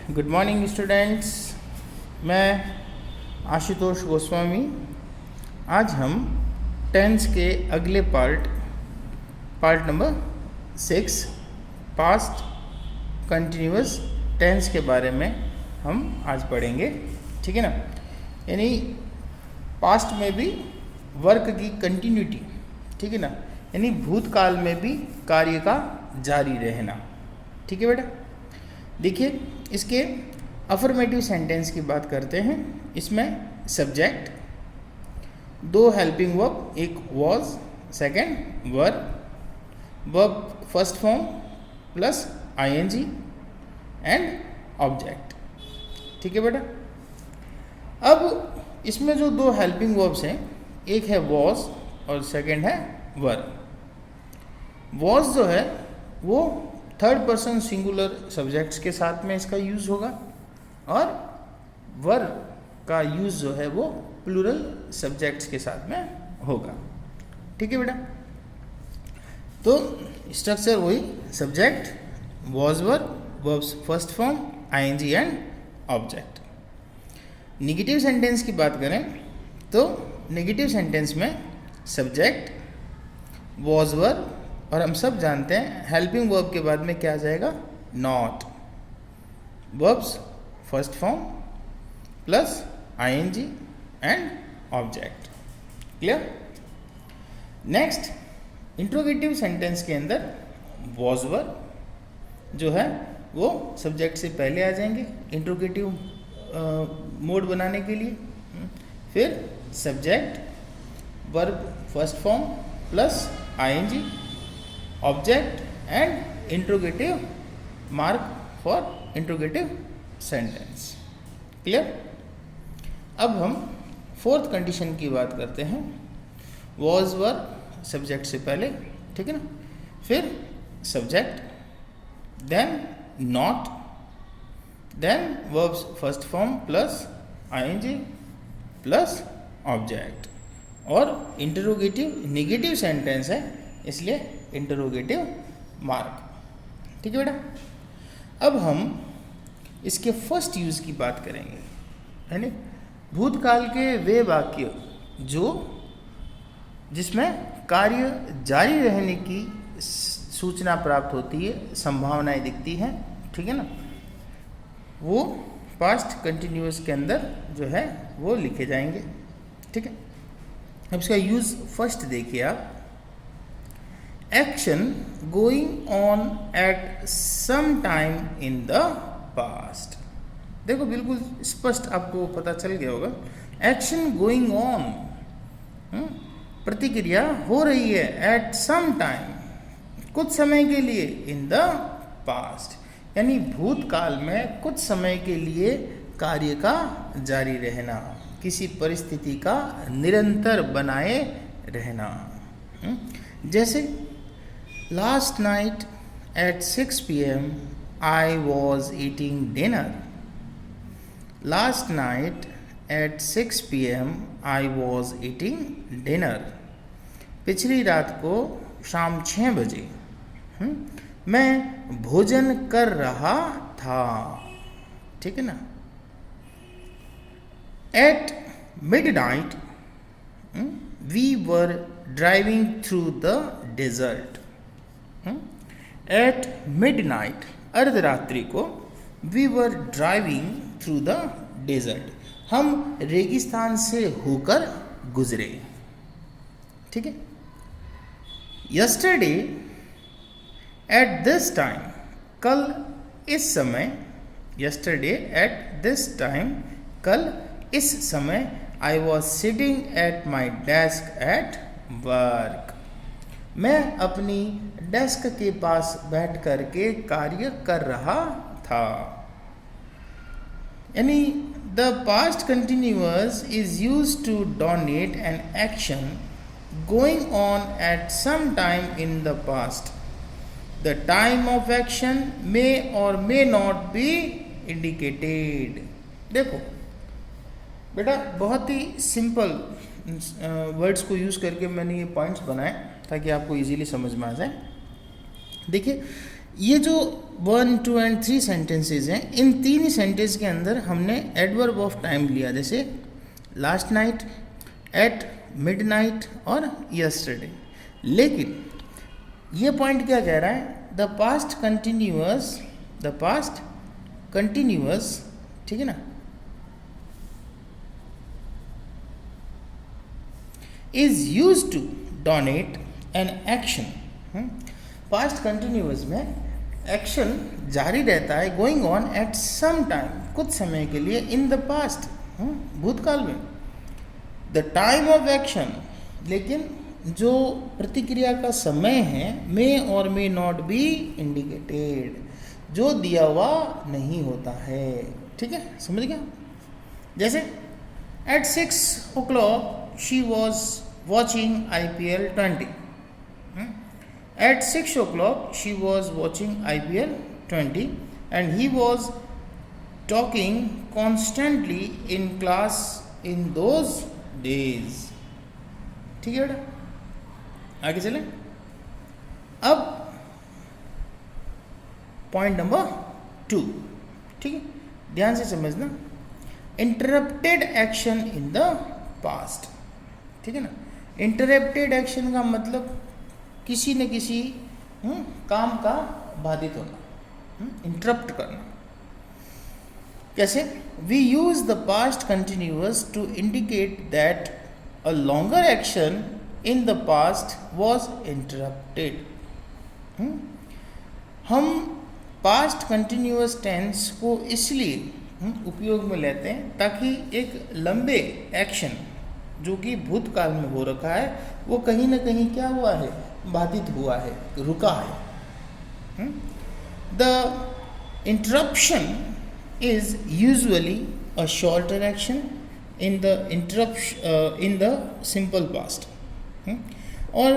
Good morning students. मैं आशुतोष गोस्वामी। आज हम टेंस के अगले part number 6 past continuous tense के बारे में हम आज पढ़ेंगे। ठीक है ना। यानी पास्ट में भी वर्क की कंटिन्यूटी, ठीक है ना, यानी भूतकाल में भी कार्य का जारी रहना। ठीक है बेटा। देखिए, इसके अफर्मेटिव सेंटेंस की बात करते हैं। इसमें सब्जेक्ट, दो हेल्पिंग वर्ब, एक was, second verb first form plus ING and object. ठीक है बेटा। अब इसमें जो दो हेल्पिंग वर्ब्स हैं, एक है वॉज और सेकंड है वर्ब। वॉज जो है वो थर्ड पर्सन सिंगुलर सब्जेक्ट्स के साथ में इसका यूज़ होगा और वर्ब का यूज़ जो है वो प्लूरल सब्जेक्ट्स के साथ में होगा। ठीक है बेटा। तो स्ट्रक्चर वही, subject, was verbs first form, ING and object. Negative sentence की बात करें तो नेगेटिव सेंटेंस में सब्जेक्ट, वॉज वर्ब और हम सब जानते हैं हेल्पिंग वर्ब के बाद में क्या आ जाएगा, not. Verbs first form plus ING and object. Clear. Next, interrogative sentence के अंदर वॉज वर्ब जो है वो सब्जेक्ट से पहले आ जाएंगे इंट्रोगेटिव मोड बनाने के लिए। फिर subject, verb first form plus ING, object and interrogative mark for interrogative sentence. Clear. अब हम फोर्थ कंडीशन की बात करते हैं। वॉज वर्ब सब्जेक्ट से पहले, ठीक है ना, फिर subject, then not, then verbs first form plus ING plus object. और इंटरोगेटिव नेगेटिव सेंटेंस है इसलिए इंटरोगेटिव मार्क। ठीक है बेटा। अब हम इसके फर्स्ट यूज की बात करेंगे, है ना। भूतकाल के वे वाक्य जिसमें कार्य जारी रहने की सूचना प्राप्त होती है, संभावनाएं दिखती हैं, ठीक है ना, वो पास्ट कंटिन्यूअस के अंदर जो है वो लिखे जाएंगे। ठीक है। अब इसका यूज फर्स्ट देखिए आप। Action going on at some time in the past. देखो बिल्कुल स्पष्ट आपको पता चल गया होगा। एक्शन गोइंग ऑन, प्रतिक्रिया हो रही है, एट सम टाइम, कुछ समय के लिए, इन द पास्ट, यानी भूतकाल में कुछ समय के लिए कार्य का जारी रहना, किसी परिस्थिति का निरंतर बनाए रहना। जैसे last night at 6 PM I was eating dinner. Last night at 6 PM I was eating dinner. पिछली रात को शाम 6 बजे मैं भोजन कर रहा था। ठीक है ना। At midnight we were driving through the desert. At midnight, अर्धरात्रि को, we were driving through the desert, हम रेगिस्तान से होकर गुजरे। ठीक है। yesterday at this time, कल इस समय, yesterday at this time, कल इस समय, I was sitting at my desk at work, मैं अपनी डेस्क के पास बैठ कर के कार्य कर रहा था। यानी the past continuous is used to denote an action going on at some time in the past. The time of action may or may not be indicated. देखो बेटा, बहुत ही सिंपल वर्ड्स को यूज़ करके मैंने ये पॉइंट्स बनाए ताकि आपको इजीली समझ में आ जाए। देखिए, ये जो 1, 2 एंड 3 सेंटेंसेज हैं, इन 3 ही सेंटेंस के अंदर हमने एडवर्ब ऑफ टाइम लिया, जैसे लास्ट नाइट, एट मिडनाइट और यस्टरडे। लेकिन ये पॉइंट क्या कह रहा है, द पास्ट कंटिन्यूअस, ठीक है ना, is use to denote an action. Past continuous में एक्शन जारी रहता है, going on at some time, कुछ समय के लिए, इन द पास्ट, भूतकाल में। द टाइम ऑफ एक्शन, लेकिन जो प्रतिक्रिया का समय है, मे or may not be indicated, जो दिया हुआ नहीं होता है, ठीक है, समझ गया। जैसे at 6 o'clock she was watching IPL 20, at 6 o'clock she was watching IPL 20 and he was talking constantly in class in those days। ठीक है बेटा, आगे चलें। अब पॉइंट नंबर 2, ठीक है, ध्यान से समझना। Interrupted action in the past, ठीक है ना। इंटरप्टेड एक्शन का मतलब किसी न किसी काम का बाधित होना, इंटरप्ट करना। कैसे? We use the past continuous to indicate that a longer action in the past was interrupted. हम पास्ट कंटिन्यूअस टेंस को इसलिए उपयोग में लेते हैं ताकि एक लंबे एक्शन जो कि भूतकाल में हो रखा है, वो कहीं ना कहीं क्या हुआ है, बाधित हुआ है, रुका है। The interruption is usually a shorter action in the simple past. और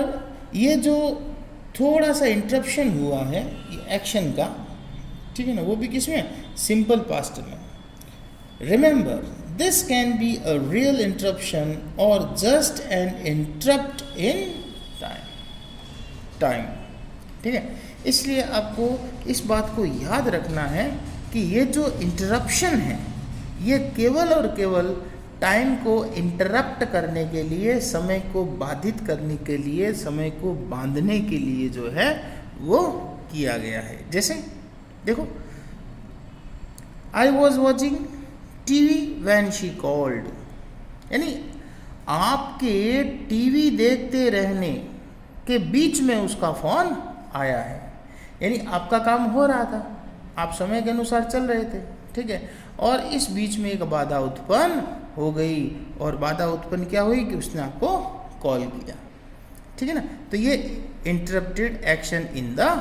ये जो थोड़ा सा इंटरप्शन हुआ है एक्शन का, ठीक है ना, वो भी किसमें, सिंपल पास्ट में। Remember, this can be a real interruption or just an interrupt in time, ठीक है। इसलिए आपको इस बात को याद रखना है कि ये जो इंटरप्शन है, ये केवल और केवल टाइम को इंटरप्ट करने के लिए, समय को बाधित करने के लिए, समय को बांधने के लिए जो है वो किया गया है। जैसे देखो, I was watching TV when she called, यानी आपके टीवी देखते रहने के बीच में उसका फ़ोन आया है, यानी आपका काम हो रहा था, आप समय के अनुसार चल रहे थे, ठीक है, और इस बीच में एक बाधा उत्पन्न हो गई, और बाधा उत्पन्न क्या हुई कि उसने आपको कॉल किया, ठीक है ना। तो ये interrupted action in the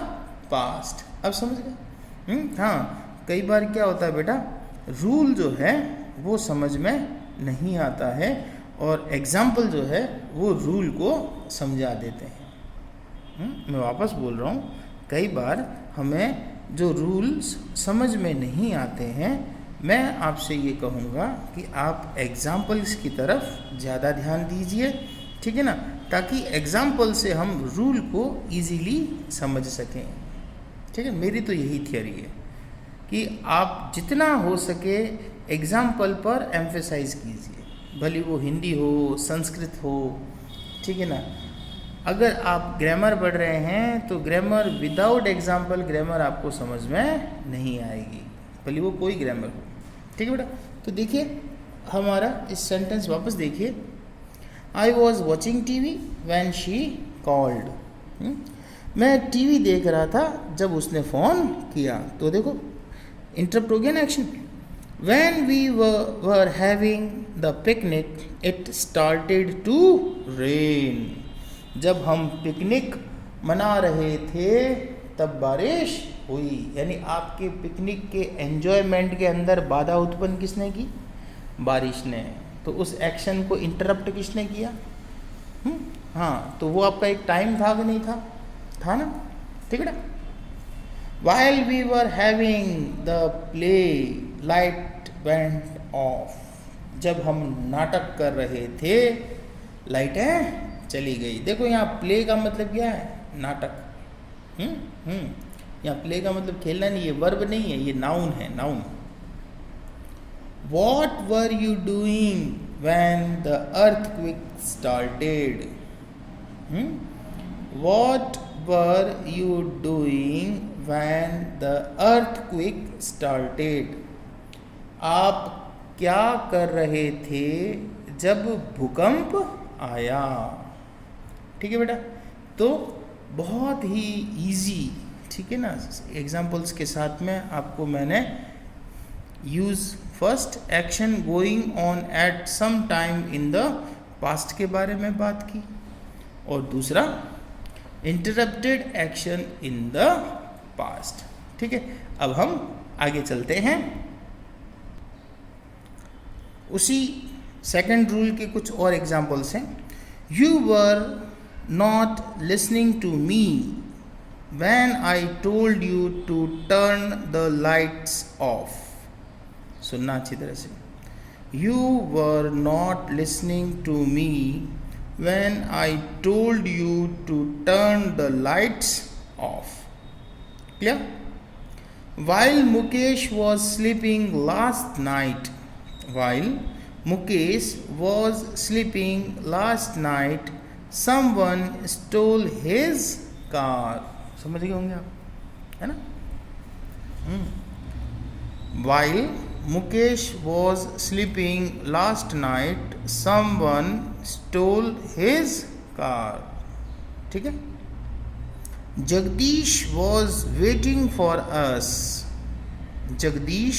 past, अब समझ गए। हाँ, कई बार क्या होता है बेटा, रूल जो है वो समझ में नहीं आता है और एग्जाम्पल जो है वो रूल को समझा देते हैं। मैं वापस बोल रहा हूँ, कई बार हमें जो रूल्स समझ में नहीं आते हैं, मैं आपसे ये कहूँगा कि आप एग्जाम्पल्स की तरफ ज़्यादा ध्यान दीजिए, ठीक है ना, ताकि एग्जाम्पल से हम रूल को इजीली समझ सकें, ठीक है। मेरी तो यही थियरी है कि आप जितना हो सके एग्जाम्पल पर एम्फेसाइज कीजिए, भले वो हिंदी हो, संस्कृत हो, ठीक है ना। अगर आप ग्रामर पढ़ रहे हैं तो ग्रामर विदाउट एग्जाम्पल ग्रामर आपको समझ में नहीं आएगी, भले वो कोई ग्रामर हो, ठीक है बेटा। तो देखिए हमारा इस सेंटेंस वापस देखिए, I was watching TV when she called. मैं टीवी देख रहा था जब उसने फ़ोन किया, तो देखो इंटरप्ट हो गया ना action. When we were having the picnic, it started to rain. जब हम पिकनिक मना रहे थे तब बारिश हुई, यानी आपके पिकनिक के एंजॉयमेंट के अंदर बाधा उत्पन्न किसने की, बारिश ने। तो उस एक्शन को इंटरप्ट किसने किया, हाँ, तो वो आपका एक टाइम था कि नहीं था, था ना, ठीक है ना। While we were having the play, light went off. जब हम नाटक कर रहे थे लाइटें चली गई। देखो यहाँ प्ले का मतलब क्या है, नाटक। यहाँ प्ले का मतलब खेलना नहीं, ये वर्ब नहीं है, ये नाउन है, noun. What were you doing when the earthquake started? What were you doing when the earthquake started? आप क्या कर रहे थे जब भूकंप आया? ठीक है बेटा, तो बहुत ही इजी, ठीक है ना, एग्जाम्पल्स के साथ में आपको मैंने use first action going on at some time in the past के बारे में बात की, और दूसरा interrupted action in the past. ठीक है, अब हम आगे चलते हैं। उसी सेकंड रूल के कुछ और एग्जाम्पल्स हैं। You were not listening to me when I told you to turn the lights off. सुनना अच्छी तरह से। You were not listening to me when I told you to turn the lights off. Clear? While Mukesh was sleeping last night, while Mukesh was sleeping last night, someone stole his car. समझ गए होंगे आप, है ना? While Mukesh was sleeping last night, someone stole his car. ठीक है? Jagdish was waiting for us. Jagdish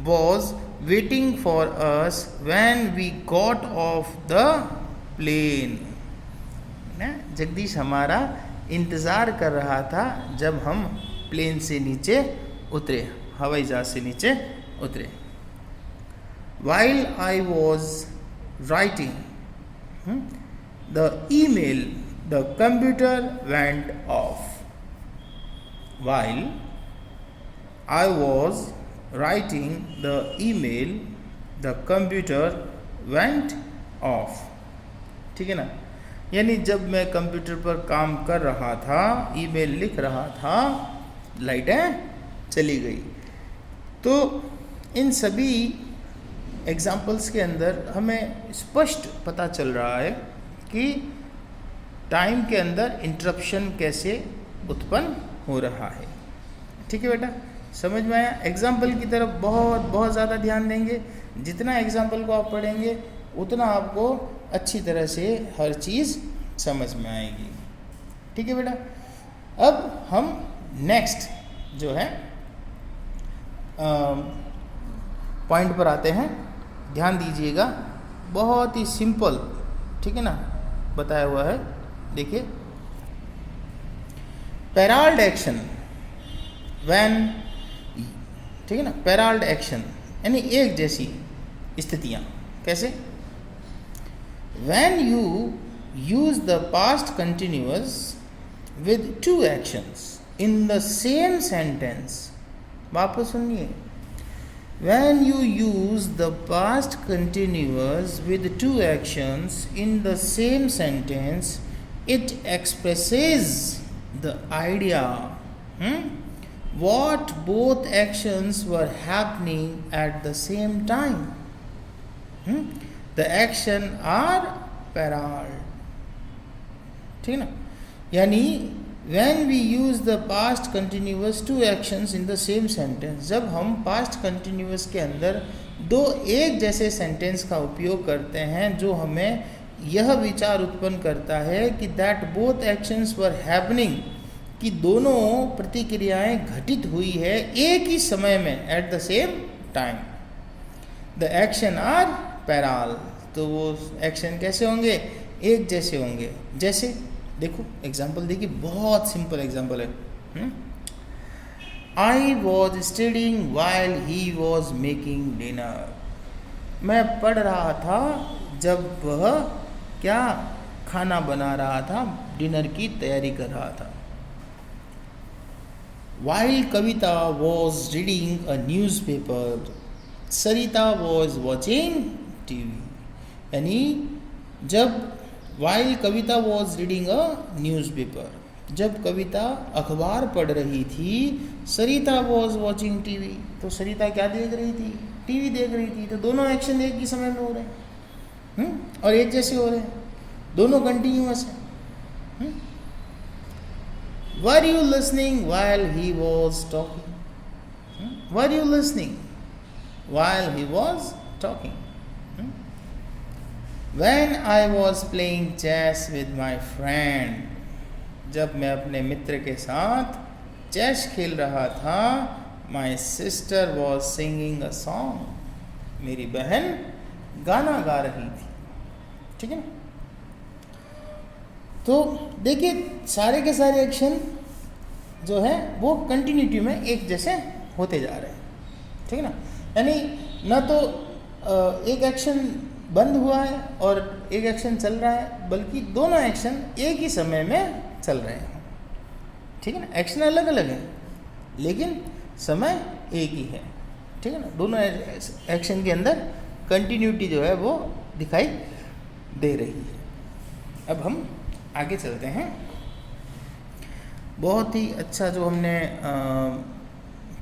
was waiting for us when we got off the plane. ना, जगदीश हमारा इंतज़ार कर रहा था जब हम प्लेन से नीचे उतरे, हवाई जहाज से नीचे उतरे। While I was writing the email, the computer went off. While I was writing the email, the computer went off. ठीक है ना, यानी जब मैं कंप्यूटर पर काम कर रहा था, ईमेल लिख रहा था, लाइटें चली गई। तो इन सभी एग्जाम्पल्स के अंदर हमें स्पष्ट पता चल रहा है कि टाइम के अंदर इंटरप्शन कैसे उत्पन्न हो रहा है। ठीक है बेटा, समझ में आया? एग्जाम्पल की तरफ बहुत बहुत ज़्यादा ध्यान देंगे। जितना एग्जाम्पल को आप पढ़ेंगे उतना आपको अच्छी तरह से हर चीज़ समझ में आएगी। ठीक है बेटा, अब हम नेक्स्ट जो है पॉइंट पर आते हैं। ध्यान दीजिएगा, बहुत ही सिंपल, ठीक है ना, बताया हुआ है। देखिए, पैराल्ड एक्शन व्हेन, ठीक है ना, पैराल्ड एक्शन यानी एक जैसी स्थितियां। कैसे? When you use the past continuous with two actions in the same sentence. वापस सुनिए, when you use the past continuous with two actions in the same sentence, it expresses the idea what both actions were happening at the same time. The action are parallel. ठीक है ना, यानी when we use the past continuous two actions in the same sentence, जब हम past continuous के अंदर दो एक जैसे सेंटेंस का उपयोग करते हैं, जो हमें यह विचार उत्पन्न करता है कि that both actions were happening, कि दोनों प्रतिक्रियाएं घटित हुई है एक ही समय में, at the same time. The action are parallel. तो वो एक्शन कैसे होंगे? एक जैसे होंगे। जैसे देखो एग्जाम्पल देखिए, बहुत सिंपल एग्जाम्पल है। I was studying while he was making dinner. मैं पढ़ रहा था जब वह क्या खाना बना रहा था, डिनर की तैयारी कर रहा था। While Kavita was reading a news paper, Sarita was watching TV. यानी जब while Kavita was reading a newspaper, जब कविता अखबार पढ़ रही थी, सरिता वॉज वॉचिंग टीवी, तो सरिता क्या देख रही थी? टीवी देख रही थी। तो दोनों एक्शन एक ही समय में हो रहे हैं और एक जैसे हो रहे हैं, दोनों कंटिन्यूअस है। Were you listening while he was talking? Were you listening while he was talking? When I was playing chess with my friend, जब मैं अपने मित्र के साथ चेस खेल रहा था, my sister was singing a song, मेरी बहन गाना गा रही थी। ठीक है ना? तो देखिए सारे के सारे एक्शन जो है वो कंटिन्यूटी में एक जैसे होते जा रहे हैं। ठीक है ना? यानी न तो एक एक्शन बंद हुआ है और एक एक्शन चल रहा है, बल्कि दोनों एक्शन एक ही समय में चल रहे हैं। ठीक है ना? एक्शन अलग अलग है लेकिन समय एक ही है। ठीक है ना? दोनों एक्शन के अंदर कंटिन्यूटी जो है वो दिखाई दे रही है। अब हम आगे चलते हैं। बहुत ही अच्छा जो हमने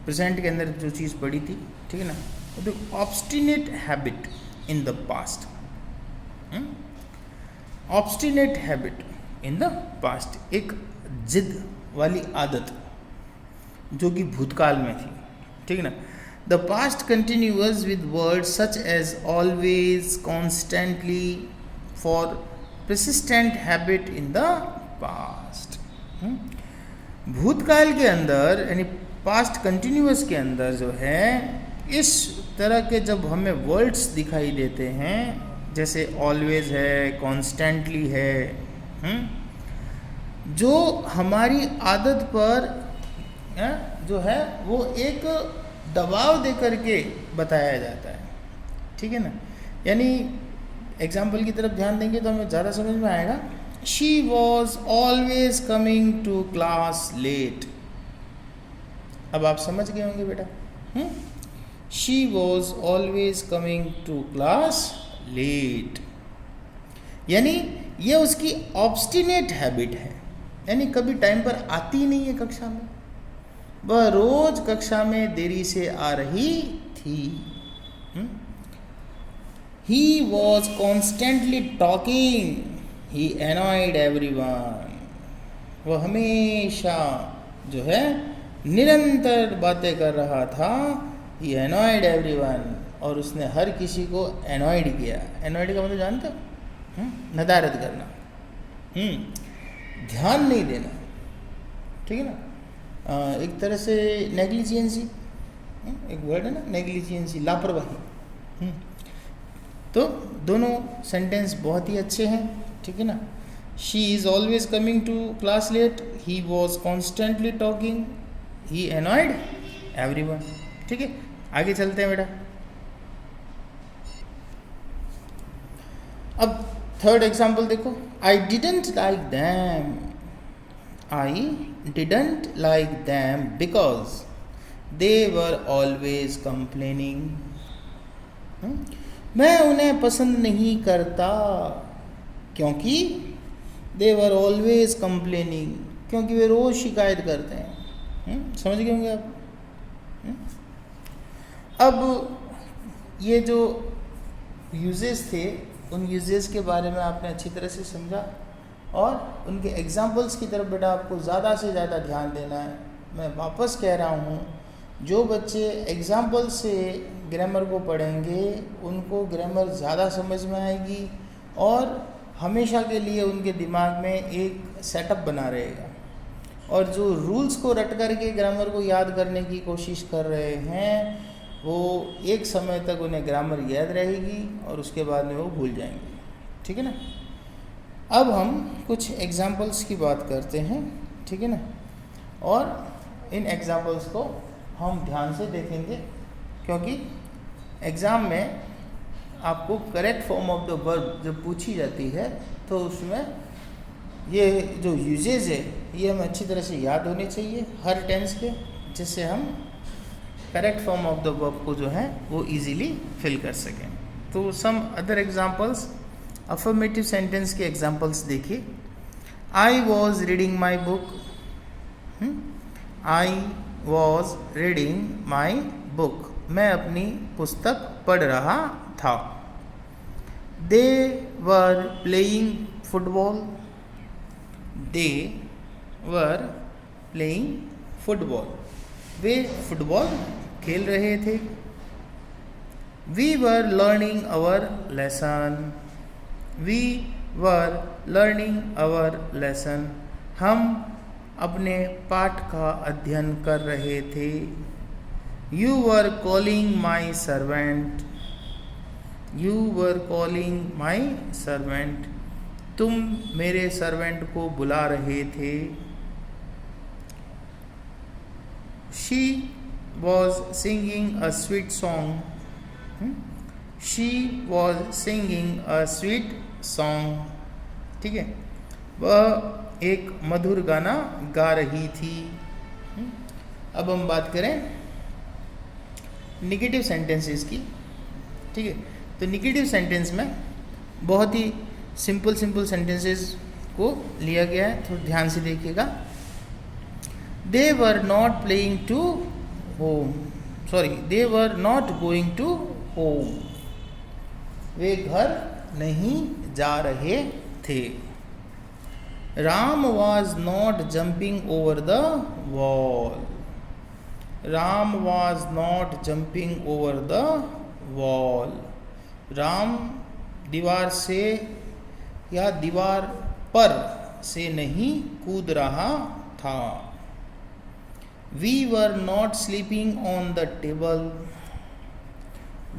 प्रेजेंट के अंदर जो चीज़ पढ़ी थी, ठीक है ना, the obstinate habit in the past. Obstinate habit in the past, एक जिद वाली आदत जो कि भूतकाल में थी। ठीक है ना? The past continuous with words such as always, constantly, for persistent habit in the past। भूतकाल के अंदर यानी पास्ट कंटिन्यूअस के अंदर जो है इस तरह के जब हमें वर्ड्स दिखाई देते हैं, जैसे ऑलवेज है, कॉन्स्टेंटली है, जो हमारी आदत पर जो है वो एक दबाव दे करके बताया जाता है। ठीक है ना? यानी एग्जाम्पल की तरफ ध्यान देंगे तो हमें ज़्यादा समझ में आएगा। She was always coming to class late. अब आप समझ गए होंगे बेटा। She was always coming to class late, यानी ये उसकी ऑब्स्टिनेट हैबिट है, यानी कभी टाइम पर आती नहीं है कक्षा में, वह रोज कक्षा में देरी से आ रही थी। He was constantly talking. He annoyed everyone. वो हमेशा जो है निरंतर बातें कर रहा था। He annoyed everyone, और उसने हर किसी को annoyed किया। annoyed का मतलब जानते हो? नदारद करना, ध्यान नहीं देना। ठीक है ना? एक तरह से नेग्लिजेंसी, एक वर्ड है ना, नेग्लिजेंसी, लापरवाही। तो दोनों सेंटेंस बहुत ही अच्छे हैं। ठीक है ना? She is always coming to class late, he was constantly talking, he annoyed everyone. ठीक है, आगे चलते हैं बेटा। अब थर्ड एग्जाम्पल देखो। I didn't like them, I didn't like them because they were always complaining. मैं उन्हें पसंद नहीं करता क्योंकि दे वर ऑलवेज कंप्लेनिंग, क्योंकि वे रोज़ शिकायत करते हैं। समझ गए होंगे आप। अब ये जो यूजेस थे, उन यूजेस के बारे में आपने अच्छी तरह से समझा और उनके एग्जाम्पल्स की तरफ बेटा आपको ज़्यादा से ज़्यादा ध्यान देना है। मैं वापस कह रहा हूँ, जो बच्चे एग्जाम्पल से ग्रामर को पढ़ेंगे उनको ग्रामर ज़्यादा समझ में आएगी और हमेशा के लिए उनके दिमाग में एक सेटअप बना रहेगा। और जो रूल्स को रट करके ग्रामर को याद करने की कोशिश कर रहे हैं, वो एक समय तक उन्हें ग्रामर याद रहेगी और उसके बाद में वो भूल जाएंगे। ठीक है ना? अब हम कुछ एग्जाम्पल्स की बात करते हैं। ठीक है ना? और इन एग्जाम्पल्स को हम ध्यान से देखेंगे, क्योंकि एग्ज़ाम में आपको correct form of the verb जब पूछी जाती है तो उसमें ये जो यूजेज है ये हमें अच्छी तरह से याद होने चाहिए हर टेंस के, जिससे हम correct form of the verb को जो है वो इजीली फिल कर सकें। तो some other examples, affirmative sentence के एग्जांपल्स देखिए। I was reading my book, I was reading my book, मैं अपनी पुस्तक पढ़ रहा था। They were playing football, they were playing football, वे फुटबॉल खेल रहे थे। We were learning our lesson, we were learning our lesson, हम अपने पाठ का अध्ययन कर रहे थे। You were calling my servant, you were calling my servant, तुम मेरे सर्वेंट को बुला रहे थे। She was singing a sweet song, she was singing a sweet song, ठीक है, वह एक मधुर गाना गा रही थी। अब हम बात करें निगेटिव सेंटेंसेस की, ठीक है। तो निगेटिव सेंटेंस में बहुत ही सिंपल सेंटेंसेस को लिया गया है, थोड़ा ध्यान से देखिएगा। They were not playing to home, sorry they were not going to home, वे घर नहीं जा रहे थे। Ram was not jumping over the wall, Ram was not jumping over the wall, Ram दीवार से या दीवार पर से नहीं कूद रहा था। We were not sleeping on the table,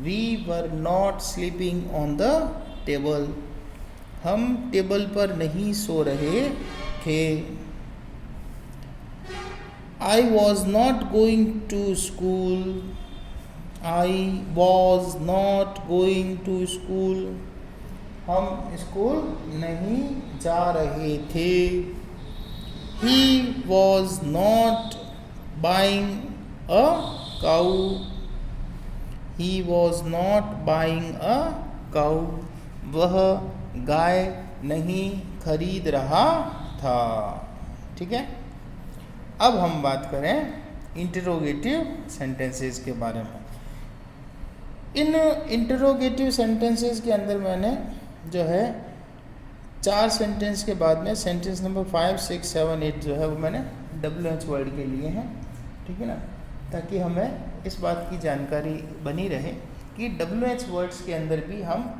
we were not sleeping on the table, हम टेबल पर नहीं सो रहे थे। I was not going to school, I was not going to school, हम स्कूल नहीं जा रहे थे। He was not buying a cow, he was not buying a cow, वह गाय नहीं खरीद रहा था, ठीक है। अब हम बात करें इंटरोगेटिव सेंटेंसेस के बारे में। इन इंटरोगेटिव सेंटेंसेस के अंदर मैंने जो है 4 सेंटेंस के बाद में सेंटेंस नंबर 5, 6, 7, 8 जो है वो मैंने WH वर्ड के लिए हैं, ठीक है ना, ताकि हमें इस बात की जानकारी बनी रहे कि WH वर्ड्स के अंदर भी हम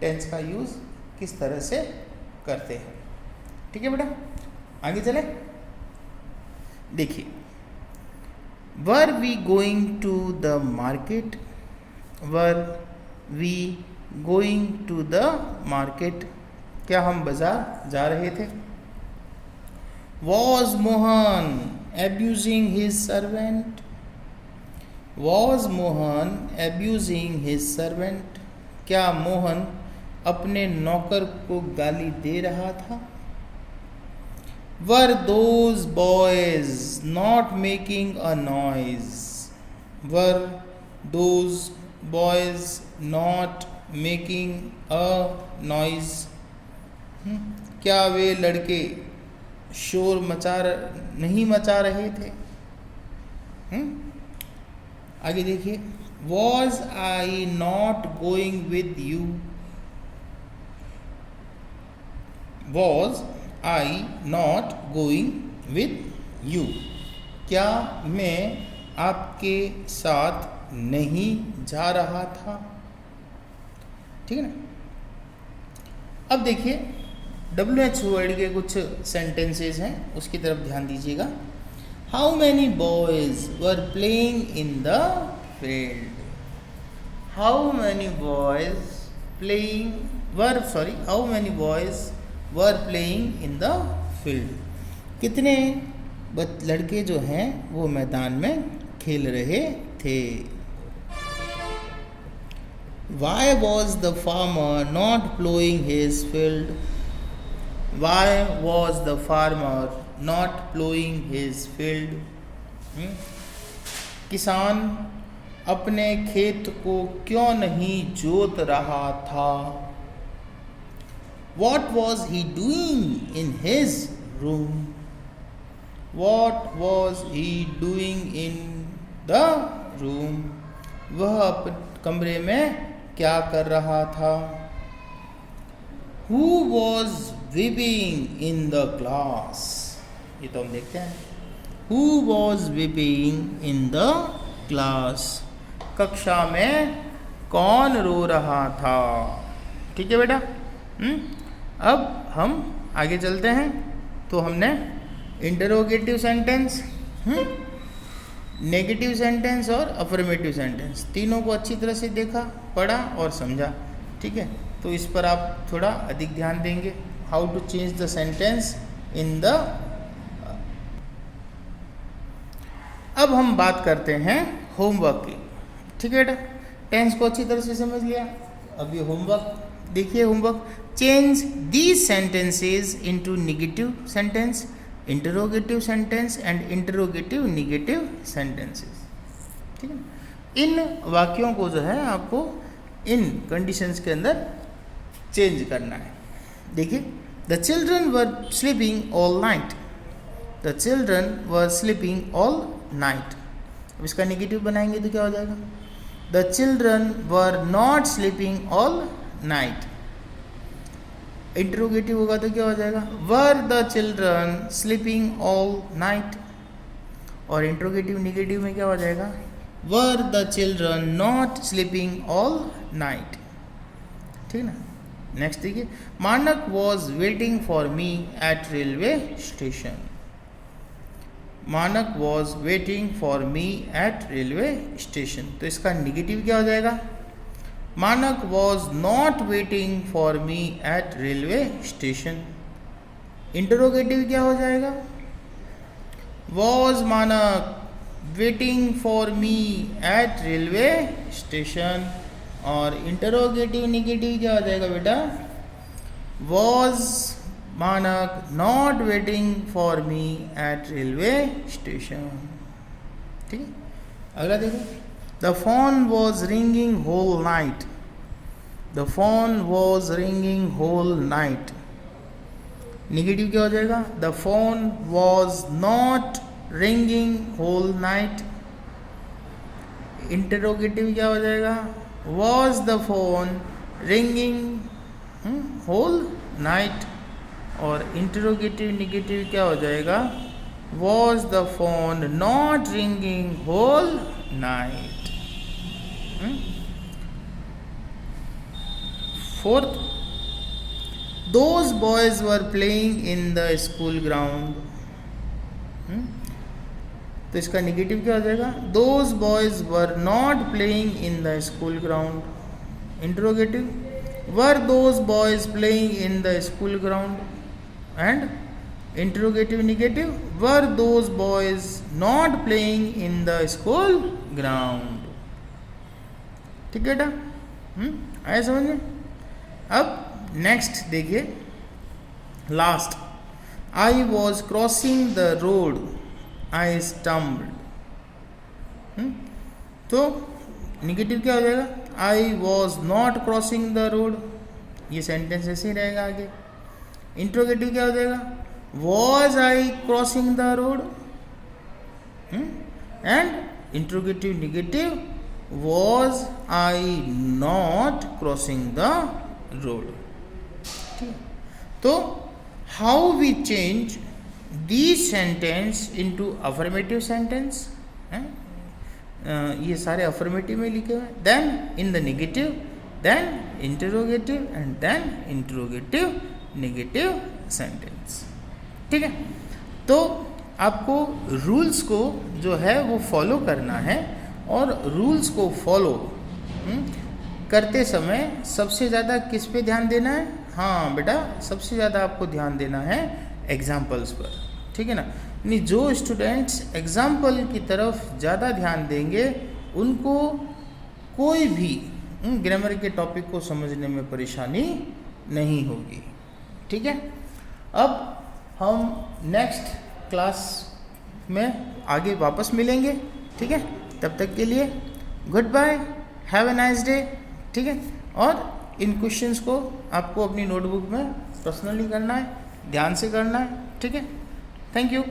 टेंस का यूज़ किस तरह से करते हैं, ठीक है बेटा। आगे चले, देखिए, were we going to the market, were we going to the market, क्या हम बाजार जा रहे थे। Was Mohan abusing his servant, was Mohan abusing his servant, क्या मोहन अपने नौकर को गाली दे रहा था। Were those boys not making a noise, were those boys not making a noise, क्या वे लड़के शोर नहीं मचा रहे थे। आगे देखिए, Was I not going with you, was I not going with you, क्या मैं आपके साथ नहीं जा रहा था, ठीक है ना। अब देखिए WH वर्ड के कुछ सेंटेंसेस हैं, उसकी तरफ ध्यान दीजिएगा। How many boys were playing in the field, how many boys how many boys were playing in the field, कितने लड़के जो हैं वो मैदान में खेल रहे थे। Why was the farmer not ploughing his field, why was the farmer not ploughing his field, किसान अपने खेत को क्यों नहीं जोत रहा था। What was he doing in his room, what was he doing in the room, वह अपने कमरे में क्या कर रहा था। Who was weeping in the class, ये तो हम देखते हैं। Who was weeping in the class, कक्षा में कौन रो रहा था। ठीक है बेटा। अब हम आगे चलते हैं। तो हमने इंटरोगेटिव सेंटेंस, नेगेटिव सेंटेंस और अफर्मेटिव सेंटेंस तीनों को अच्छी तरह से देखा, पढ़ा और समझा। ठीक है, तो इस पर आप थोड़ा अधिक ध्यान देंगे। How to change the sentence in the. अब हम बात करते हैं होमवर्क की। ठीक है बेटा, टेंस को अच्छी तरह से समझ लिया। अब ये होमवर्क देखिए। Homework, change these sentences into negative sentence, interrogative sentence and interrogative negative sentences. ठीक है, इन वाक्यों को जो है आपको इन कंडीशंस के अंदर चेंज करना है। देखिए, the children were sleeping all night, the children were sleeping all night. अब इसका नेगेटिव बनाएंगे तो क्या हो जाएगा, the children were not sleeping all night. Interrogative होगा तो क्या हो जाएगा, were the children sleeping all night. और इंटरोगेटिव नेगेटिव में क्या हो जाएगा, were the children not sleeping all night. ठीक ना। नेक्स्ट देखिए, मानक was waiting for me at railway station, मानक was waiting for me at railway station. तो इसका नेगेटिव क्या हो जाएगा, Manak was not waiting for me at railway station. Interrogative क्या हो जाएगा, was Manak waiting for me at railway station. और इंटरोगेटिव नेगेटिव क्या हो जाएगा बेटा, was Manak not waiting for me at railway station. ठीक है, अगला देखो, the phone was ringing whole night, the phone was ringing whole night. Negative क्या हो जाएगा, the phone was not ringing whole night. Interrogative क्या हो जाएगा, was the phone ringing whole night. और इंटरोगेटिव नेगेटिव क्या हो जाएगा, was the phone not ringing whole night. Fourth, those boys were playing in the school ground. तो इसका negative क्या हो जाएगा, those boys were not playing in the school ground. Interrogative, were those boys playing in the school ground. And interrogative negative, were those boys not playing in the school ground. ठीक है बेटा, आया समझ में। अब नेक्स्ट देखिए, last, I was crossing the road I stumbled. तो negative क्या हो जाएगा, I was not crossing the road. ये सेंटेंस ऐसे ही रहेगा आगे। इंट्रोगेटिव क्या हो जाएगा, was I crossing the road. And interrogative negative, was I not crossing the road. ठीक, तो how we change these sentence into affirmative sentence, ये सारे affirmative में लिखे हुए, then in the negative, then interrogative and then interrogative negative sentence। ठीक है, तो आपको रूल्स को जो है वो फॉलो करना है। और रूल्स को फॉलो करते समय सबसे ज़्यादा किस पे ध्यान देना है, हाँ बेटा, सबसे ज़्यादा आपको ध्यान देना है एग्जाम्पल्स पर। ठीक है ना, यानी जो स्टूडेंट्स एग्जाम्पल की तरफ ज़्यादा ध्यान देंगे उनको कोई भी ग्रामर के टॉपिक को समझने में परेशानी नहीं होगी। ठीक है, अब हम नेक्स्ट क्लास में आगे वापस मिलेंगे। ठीक है, तब तक के लिए goodbye, have a nice day. ठीक है, और इन क्वेश्चंस को आपको अपनी नोटबुक में पर्सनली करना है, ध्यान से करना है। ठीक है, थैंक यू।